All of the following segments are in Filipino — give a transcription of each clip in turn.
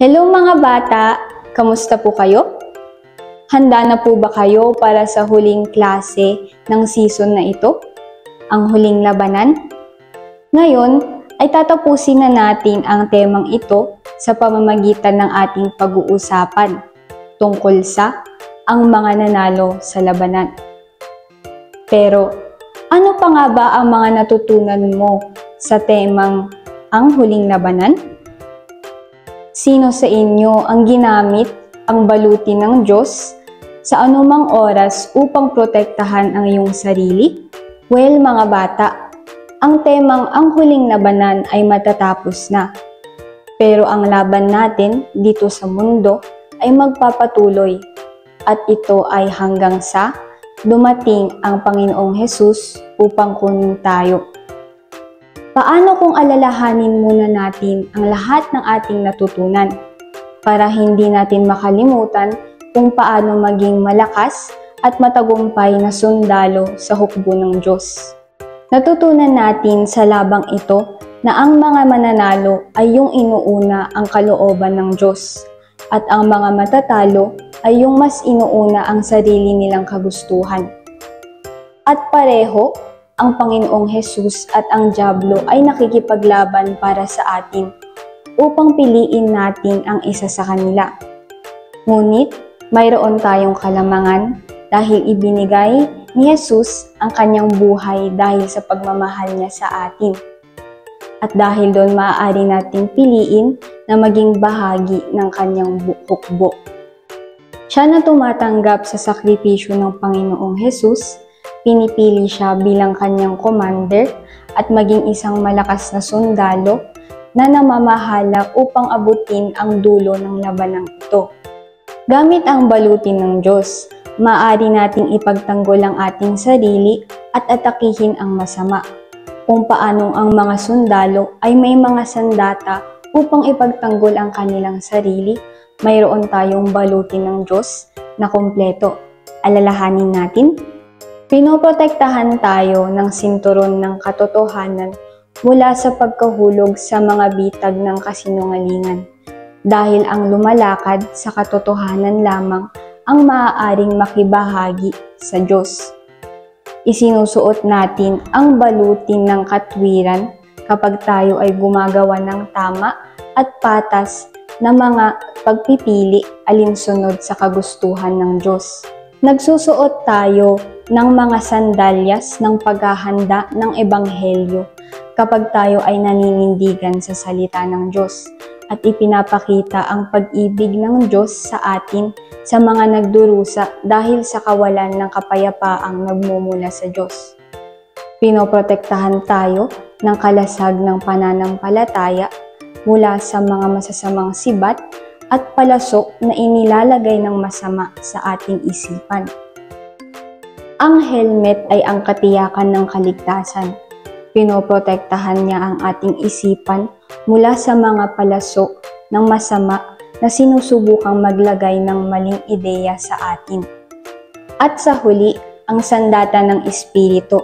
Hello mga bata! Kamusta po kayo? Handa na po ba kayo para sa huling klase ng season na ito? Ang huling labanan? Ngayon ay tatapusin na natin ang temang ito sa pamamagitan ng ating pag-uusapan tungkol sa ang mga nanalo sa labanan. Pero ano pa nga ba ang mga natutunan mo sa temang ang huling labanan? Sino sa inyo ang ginamit ang baluti ng Diyos sa anumang oras upang protektahan ang iyong sarili? Well mga bata, ang temang ang huling labanan ay matatapos na. Pero ang laban natin dito sa mundo ay magpapatuloy at ito ay hanggang sa dumating ang Panginoong Hesus upang kunin tayo. Paano kung alalahanin muna natin ang lahat ng ating natutunan para hindi natin makalimutan kung paano maging malakas at matagumpay na sundalo sa hukbo ng Diyos? Natutunan natin sa labang ito na ang mga mananalo ay yung inuuna ang kalooban ng Diyos at ang mga matatalo ay yung mas inuuna ang sarili nilang kagustuhan. At pareho, ang Panginoong Hesus at ang Diablo ay nakikipaglaban para sa atin upang piliin natin ang isa sa kanila. Ngunit mayroon tayong kalamangan dahil ibinigay ni Hesus ang kanyang buhay dahil sa pagmamahal niya sa atin. At dahil doon maaari nating piliin na maging bahagi ng kanyang hukbo. Siya na tumatanggap sa sakripisyo ng Panginoong Hesus. Pinipili siya bilang kanyang commander at maging isang malakas na sundalo na namamahala upang abutin ang dulo ng labanang ito. Gamit ang baluti ng Diyos, maaari nating ipagtanggol ang ating sarili at atakihin ang masama. Kung paanong ang mga sundalo ay may mga sandata upang ipagtanggol ang kanilang sarili, mayroon tayong baluti ng Diyos na kumpleto. Alalahanin natin. Pinoprotektahan tayo ng sinturon ng katotohanan mula sa pagkahulog sa mga bitag ng kasinungalingan dahil ang lumalakad sa katotohanan lamang ang maaaring makibahagi sa Diyos. Isinusuot natin ang balutin ng katwiran kapag tayo ay gumagawa ng tama at patas na mga pagpipili alinsunod sa kagustuhan ng Diyos. Nagsusuot tayo ng mga sandalyas ng paghahanda ng Ebanghelyo kapag tayo ay naninindigan sa salita ng Diyos at ipinapakita ang pag-ibig ng Diyos sa atin sa mga nagdurusa dahil sa kawalan ng kapayapaang nagmumula sa Diyos. Pinoprotektahan tayo ng kalasag ng pananampalataya mula sa mga masasamang sibat at palasok na inilalagay ng masama sa ating isipan. Ang helmet ay ang katiyakan ng kaligtasan. Pinoprotektahan niya ang ating isipan mula sa mga palasok ng masama na sinusubukang maglagay ng maling ideya sa atin. At sa huli, ang sandata ng Espiritu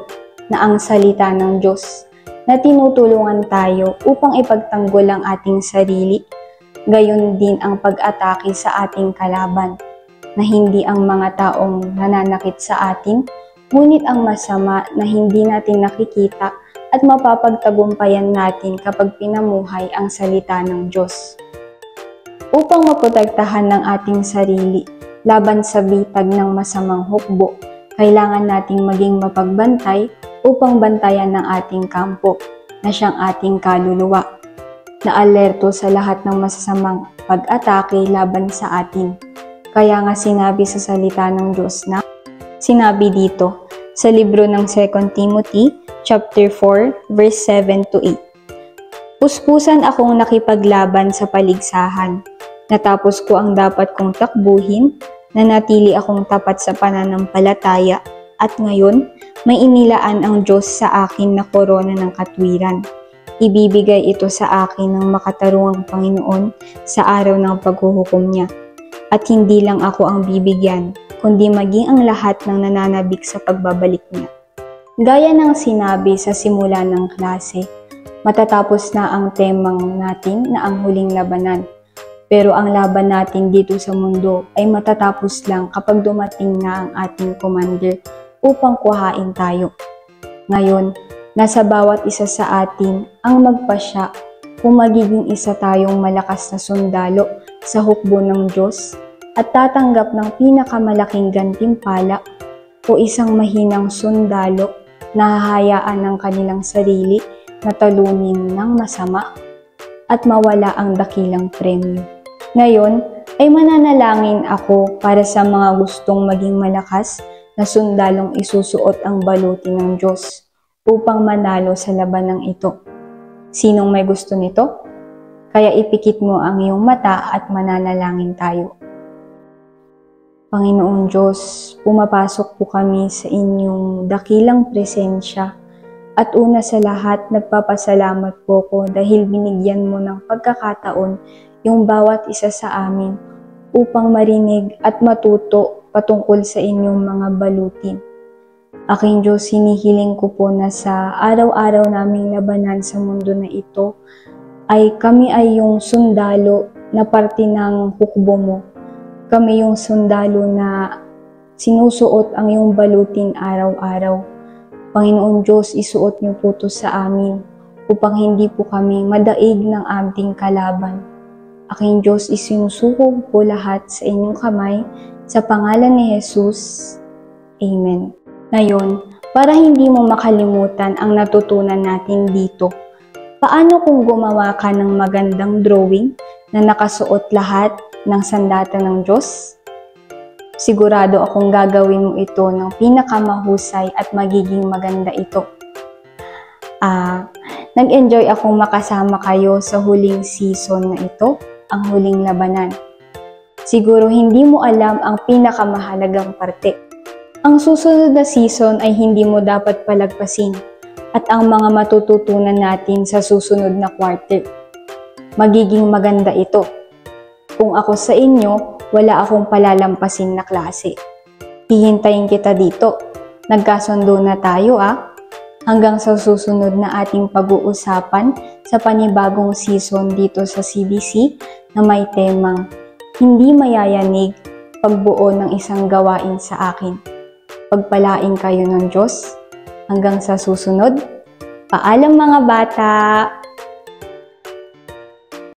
na ang salita ng Diyos na tinutulungan tayo upang ipagtanggol ang ating sarili, gayon din ang pag-atake sa ating kalaban, na hindi ang mga taong nananakit sa atin, ngunit ang masama na hindi natin nakikita at mapapagtagumpayan natin kapag pinamuhay ang salita ng Diyos. Upang maprotektahan ng ating sarili laban sa bitag ng masamang hukbo, kailangan nating maging mapagbantay upang bantayan ng ating kampo na siyang ating kaluluwa, na alerto sa lahat ng masasamang pag-atake laban sa atin. Kaya nga sinabi sa salita ng Diyos na, sinabi dito sa libro ng 2 Timothy chapter 4 verse 7 to 8. Puspusan akong nakipaglaban sa paligsahan, natapos ko ang dapat kong takbuhin, nanatili akong tapat sa pananampalataya, at ngayon may inilaan ang Diyos sa akin na korona ng katwiran. Ibibigay ito sa akin ng makatarungang Panginoon sa araw ng paghuhukom niya. At hindi lang ako ang bibigyan, kundi maging ang lahat ng nananabik sa pagbabalik niya. Gaya ng sinabi sa simula ng klase, matatapos na ang temang natin na ang huling labanan. Pero ang laban natin dito sa mundo ay matatapos lang kapag dumating na ang ating commander upang kuhain tayo. Ngayon, nasa bawat isa sa atin ang magpasya kung magiging isa tayong malakas na sundalo sa hukbo ng Diyos at tatanggap ng pinakamalaking gantimpala o isang mahinang sundalo na hahayaan ng kanilang sarili na talunin ng masama at mawala ang dakilang premyo. Ngayon ay mananalangin ako para sa mga gustong maging malakas na sundalong isusuot ang baluti ng Diyos upang manalo sa labanang ito. Sinong may gusto nito? Kaya ipikit mo ang iyong mata at mananalangin tayo. Panginoong Diyos, pumapasok po kami sa inyong dakilang presensya at una sa lahat nagpapasalamat po ko dahil binigyan mo ng pagkakataon yung bawat isa sa amin upang marinig at matuto patungkol sa inyong mga balutin. Aking Diyos, hinihiling ko po na sa araw-araw naming labanan sa mundo na ito ay kami ay yung sundalo na parte ng hukbo mo. Kami yung sundalo na sinusuot ang iyong balutin araw-araw. Panginoon Diyos, isuot niyo po ito sa amin upang hindi po kami madaig ng ating kalaban. Aking Diyos, isinusuko po lahat sa inyong kamay sa pangalan ni Jesus. Amen. Ngayon, para hindi mo makalimutan ang natutunan natin dito, paano kung gumawa ka ng magandang drawing na nakasuot lahat ng sandata ng Diyos? Sigurado akong gagawin mo ito ng pinakamahusay at magiging maganda ito. Nag-enjoy akong makasama kayo sa huling season na ito, ang huling labanan. Siguro hindi mo alam ang pinakamahalagang parte. Ang susunod na season ay hindi mo dapat palagpasin at ang mga matututunan natin sa susunod na quarter. Magiging maganda ito. Kung ako sa inyo, wala akong palalampasin na klase. Hihintayin kita dito. Nagkasundo na tayo Hanggang sa susunod na ating pag-uusapan sa panibagong season dito sa CBC na may temang Hindi Mayayanig, Pagbuo ng Isang Gawain sa Akin. Pagpalain kayo ng Diyos. Hanggang sa susunod. Paalam mga bata!